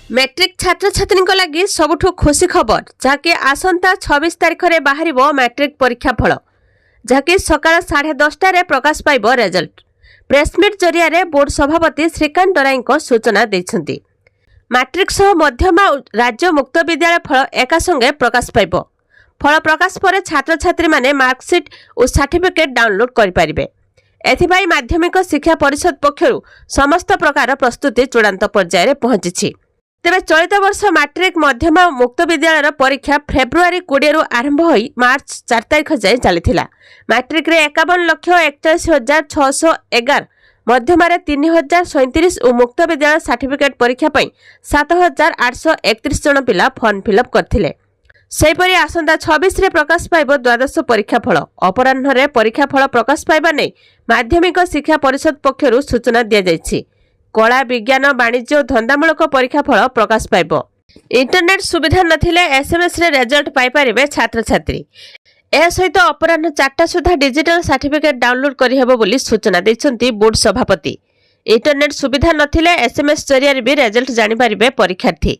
Matric छात्र छात्री लगी सबुठु खुशी खबर जहाँकि आसंता 26 तारिख में बाहर मैट्रिक परीक्षा फल जहाँकि सकाल 10:30 प्रकाश पाइब रेजल्ट। प्रेसमिट जरिया बोर्ड सभापति श्रीकांत डराई सूचना देइछन्ति। मैट्रिक सह मध्यमा राज्य मुक्त विद्यालय फल एका संगे प्रकाश पाइब। फल प्रकाश पर छात्र छात्री माने मार्कशीट और सर्टिफिकेट डाउनलोड करें। एथिपाई माध्यमिक शिक्षा परिषद पक्षरु समस्त प्रकार प्रस्तुति चूड़ांत पर्यायर पहुंची। तेरे चलित वर्ष मैट्रिक मध्यमा मुक्त विद्यालय परीक्षा फेब्रुआरी 20 रु आरंभ होई मार्च 4 तारिख जाए चली। मैट्रिक रे 51,41,611, मध्यमार 3,037 और मुक्त विद्यालय सर्टिफिकेट परीक्षा 7,831 जन पिला फॉर्म फिलअप करथिले। सेहीपरि आसंता 26 रे प्रकाश पाइब द्वादश परीक्षा फल। अपराह्न रे परीक्षा फल प्रकाश पाइबा नै माध्यमिक शिक्षा परिषद पक्षरु सूचना दिया जायछि। कला विज्ञान वाणिज्य और धंदामूलक परीक्षा फल प्रकाश पाइब। इंटरनेट सुविधा नथिले एसएमएस रे रिजल्ट पाई परिबे छात्र छात्री। ए सहित अपराह्न 4टा सुधा डिजिटल सर्टिफिकेट डाउनलोड करि हेबो बोली सूचना दैछन्ति बोर्ड सभापति। इंटरनेट सुविधा नथिले एसएमएस जरिया भी रिजल्ट जानि परिबे परीक्षार्थी।